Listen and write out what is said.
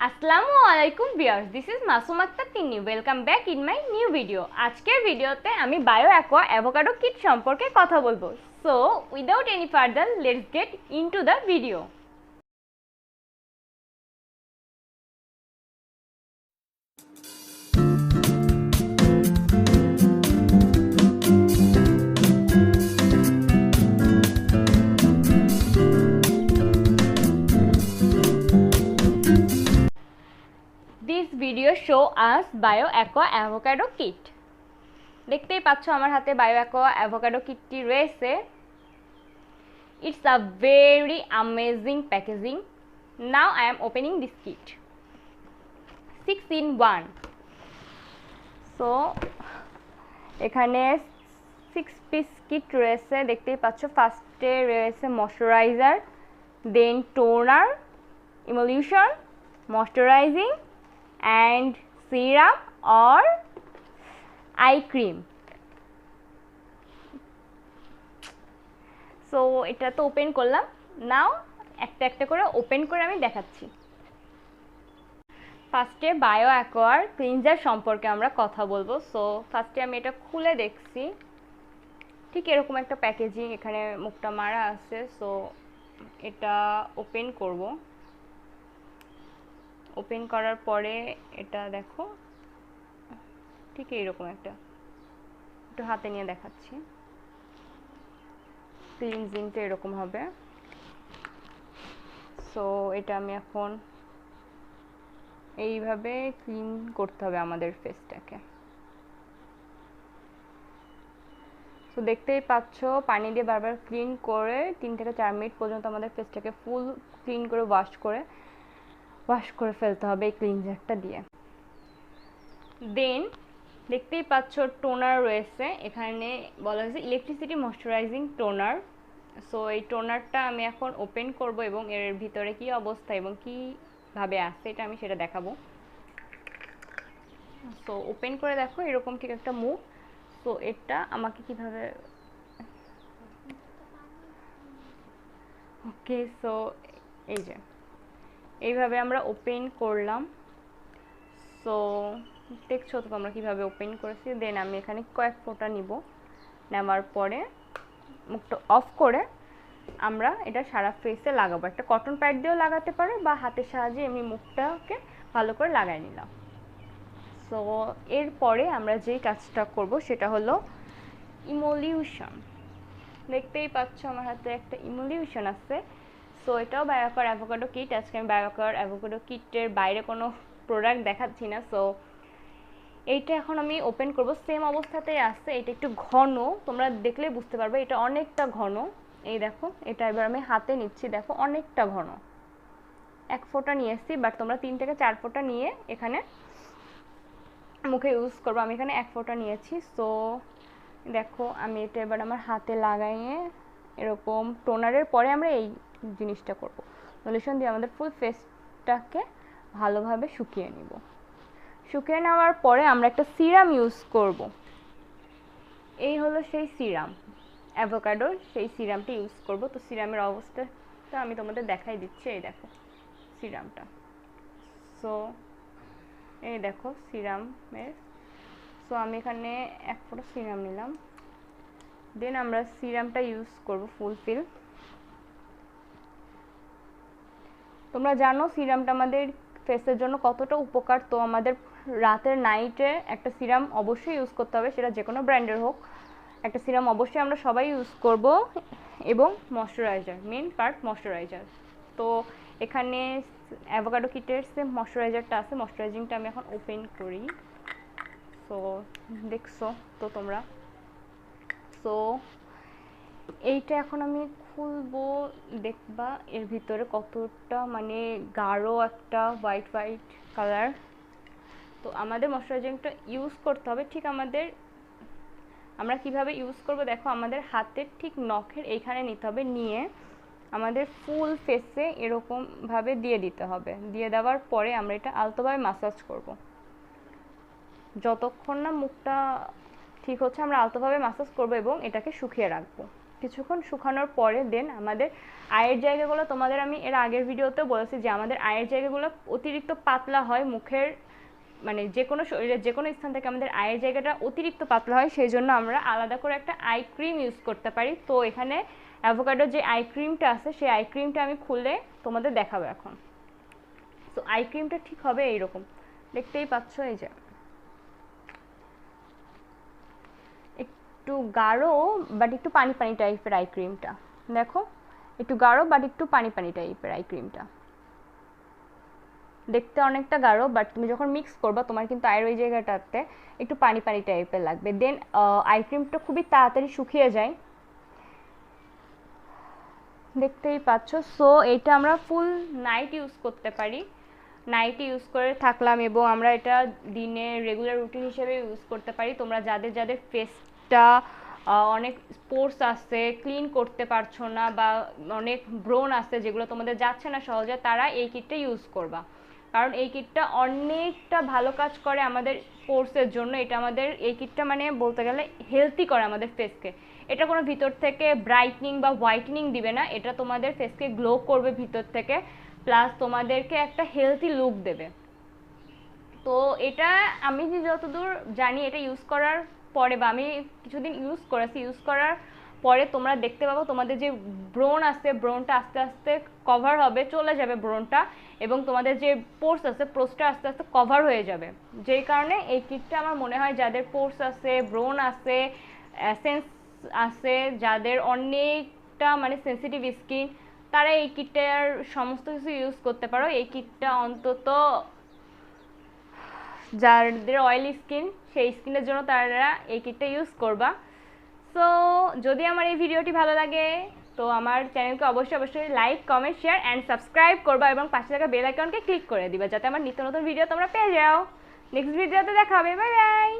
আসসালামু আলাইকুম viewers, this is Masuma Tinni. Welcome back in my new video. আজকের ভিডিওতে আমি বায়োঅ্যাকোয়া অ্যাভোকাডো কিট সম্পর্কে কথা বলবো। So without any further let's get into the video. This video show us Bioaque avocado kit. দেখতেই পাচ্ছ আমার হাতে বায়োঅ্যাকোয়া অ্যাভোকাডো কিটটি রয়েছে। It's a very amazing packaging. Now I am opening this kit. 6 in 1. So এখানে 6 piece kit রয়েছে। দেখতেই পাচ্ছ ফার্স্টে রয়েছে moisturiser, then toner, emulsion, moisturizing and serum or eye cream. So এটা তো ওপেন করলাম। নাও একটা একটা করে ওপেন করে আমি দেখাচ্ছি। ফার্স্টে বায়োঅ্যাকোয়ার ক্লিনজার সম্পর্কে আমরা কথা বলবো। সো ফার্স্টে আমি এটা খুলে দেখছি, ঠিক এরকম একটা প্যাকেজিং, এখানে মুখটা মারা আছে। সো এটা ওপেন করব। ওপেন করার পরে এটা দেখো ঠিক এইরকম একটা, একটু হাতে নিয়ে দেখাচ্ছি। ক্লিনজিংটা এরকম হবে। সো এটা আমি এখন এইভাবে ক্লিন করতে হবে আমাদের ফেসটাকে। সো দেখতেই পাচ্ছ পানি দিয়ে বারবার ক্লিন করে 3 থেকে 4 মিনিট পর্যন্ত আমাদের ফেসটাকে ফুল ক্লিন করে ওয়াশ করে ফেলতে হবে এই ক্লিনজারটা দিয়ে। দেন দেখতেই পাচ্ছ টোনার রয়েছে, এখানে বলা হয়েছে ইলেকট্রিসিটি ময়শ্চারাইজিং টোনার। সো এই টোনারটা আমি এখন ওপেন করব এবং এর ভিতরে কি অবস্থা এবং কিভাবে আছে এটা আমি সেটা দেখাবো। সো ওপেন করে দেখো এরকম ঠিক একটা মুখ। সো এটা আমাকে কিভাবে, ওকে, সো এই যে এইভাবে আমরা ওপেন করলাম। সো দেখছো তো তোমরা কীভাবে ওপেন করেছি। দেন আমি এখানে কয়েক ফোঁটা নিব, নেওয়ার পরে মুখটা অফ করে আমরা এটা সারা ফেসে লাগাবো। একটা কটন প্যাড দিয়েও লাগাতে পারো বা হাতের সাহায্যে এমনি মুখটাকে ভালো করে লাগাই নিলাম। সো এরপরে আমরা যেই কাজটা করব সেটা হলো ইমোলিউশন। দেখতেই পাচ্ছ আমার হাতে একটা ইমোলিউশন আছে। সো এটাও বায়োঅ্যাকোয়ার অ্যাভোকাডো কিট। আজকে আমি বায়োঅ্যাকোয়ার অ্যাভোকাডো কিটের বাইরে কোনো প্রোডাক্ট দেখাচ্ছি না। সো এইটা এখন আমি ওপেন করব। সেম অবস্থাতেই আছে, এটা একটু ঘন, তোমরা দেখলে বুঝতে পারবে এটা অনেকটা ঘন। এই দেখো, এটা এবার আমি হাতে নিচ্ছি, দেখো অনেকটা ঘন। 1 ফোঁটা নিয়ে এসেছি, বাট তোমরা 3 থেকে 4 ফোঁটা নিয়ে এখানে মুখে ইউজ করবো। আমি এখানে 1 ফোঁটা নিয়েছি। সো দেখো আমি এটা এবার আমার হাতে লাগাইয়ে এরকম টোনারের পরে আমরা এই জিনিসটা করব, সলিউশন দিয়ে আমাদের ফুল ফেসটাকে ভালোভাবে শুকিয়ে নিব। শুকিয়ে নেওয়ার পরে আমরা একটা সিরাম ইউজ করব। এই হলো সেই সিরাম, অ্যাভোকাডোর সেই সিরামটা ইউজ করব। তো সিরামের অবস্থাটা আমি তোমাদের দেখাই দিচ্ছি। এই দেখো সিরামটা। সো এই দেখো সিরামের। সো আমি এখানে 1 ফোঁটা সিরাম নিলাম। দেন আমরা সিরামটা ইউজ করব ফুল ফিল। তোমরা জানো সিরামটা আমাদের ফেসের জন্য কতটা উপকার। তো আমাদের রাতের নাইটে একটা সিরাম অবশ্যই ইউজ করতে হবে, সেটা যে কোনো ব্র্যান্ডের হোক। একটা সিরাম অবশ্যই আমরা সবাই ইউজ করব, এবং ময়শ্চারাইজার, মেন পার্ট ময়শ্চারাইজার। তো এখানে অ্যাভোকাডো কিটের সেম ময়শ্চারাইজারটা আছে। ময়শ্চারাইজিংটা আমি এখন ওপেন করি। সো দেখছো তো তোমরা। সো এইটা এখন আমি খুলবো, দেখবা এর ভিতরে কতটা মানে গাঢ় একটা হোয়াইট কালার। তো আমাদের ময়শ্চারাইজিংটা ইউজ করতে হবে ঠিক আমরা কিভাবে ইউজ করব দেখো, আমাদের হাতের ঠিক নখের এইখানে নিতে হবে, নিয়ে আমাদের ফুল ফেসে এরকমভাবে দিয়ে দিতে হবে। দিয়ে দেওয়ার পরে আমরা এটা আলতোভাবে ম্যাসাজ করব। যতক্ষণ না মুখটা ঠিক হচ্ছে আমরা আলতোভাবে ম্যাসাজ করব এবং এটাকে শুকিয়ে রাখবো। কিছুক্ষণ শুকানোর পরে দেন আমাদের আয়ের জায়গাগুলো, তোমাদের আমি এর আগের ভিডিওতেও বলেছি যে আমাদের আয়ের জায়গাগুলো অতিরিক্ত পাতলা হয় মুখের, মানে যে কোনো শরীরের যে কোনো স্থান থেকে আমাদের আয়ের জায়গাটা অতিরিক্ত পাতলা হয়, সেই জন্য আমরা আলাদা করে একটা আই ক্রিম ইউজ করতে পারি। তো এখানে অ্যাভোকাডোর যে আই ক্রিমটা আছে সেই আই ক্রিমটা আমি খুলে তোমাদের দেখাবো এখন। তো আই ক্রিমটা ঠিক হবে এইরকম, দেখতেই পাচ্ছ, এই যে একটু গাঢ় বাট একটু পানি পানি টাইপের আই ক্রিমটা, দেখো একটু গাঢ় বাট একটু পানি পানি টাইপের আই ক্রিমটা, দেখতে অনেকটা গাঢ় বাট তুমি যখন মিক্স করবা তোমার কিন্তু আয়ের ওই জায়গাটাতে একটু পানি পানি টাইপের লাগবে। দেন আই ক্রিমটা খুবই তাড়াতাড়ি শুকিয়ে যায়, দেখতেই পাচ্ছ। সো এটা আমরা ফুল নাইট ইউজ করতে পারি, নাইট ইউজ করে থাকলাম এবং আমরা এটা দিনে রেগুলার রুটিন হিসেবে ইউজ করতে পারি। তোমরা যাদের যাদের ফেসটা অনেক স্পোর্টস আছে, ক্লিন করতে পারছো না, বা অনেক ব্রণ আছে যেগুলো তোমাদের যাচ্ছে না সহজে, তারা এই কিটটা ইউজ করবা, কারণ এই কিটটা অনেকটা ভালো কাজ করে আমাদের পোর্সের জন্য। এটা আমাদের এই কিটটা মানে বলতে গেলে হেলদি করে আমাদের ফেসকে। এটা কোনো ভিতর থেকে ব্রাইটনিং বা হোয়াইটনিং দিবে না, এটা তোমাদের ফেসকে গ্লো করবে ভিতর থেকে, প্লাস তোমাদেরকে একটা হেলদি লুক দেবে। তো এটা আমি যতদূর জানি এটা ইউজ করার পরে, বা আমি কিছুদিন ইউজ করেছি, ইউজ করার পরে তোমরা দেখতে পাবো তোমাদের যে ব্রণ আছে ব্রণটা আস্তে আস্তে কভার হবে, চলে যাবে ব্রণটা, এবং তোমাদের যে পোর্স আছে পোর্সটা আস্তে আস্তে কভার হয়ে যাবে। যেই কারণে এই কিটটা আমার মনে হয় যাদের পোর্স আছে, ব্রণ আছে, সেন্স আছে, যাদের অনেকটা মানে সেন্সিটিভ স্কিন, তারা এই কিটটার সমস্ত কিছু ইউজ করতে পারো। এই কিটটা অন্তত যাদের অয়েলি স্কিন সেই স্কিনের জন্য তারা এই কিটটা ইউজ করবা। সো যদি আমার এই ভিডিওটি ভালো লাগে তো আমার চ্যানেলকে অবশ্যই অবশ্যই like, comment, share and subscribe করবা এবং পাশে থাকা বেল আইকনকে ক্লিক করে দিবা যাতে আমার নিত্য নতুন ভিডিও তোমরা পেয়ে যাও। নেক্সট ভিডিওতে দেখা হবে, বাই বাই।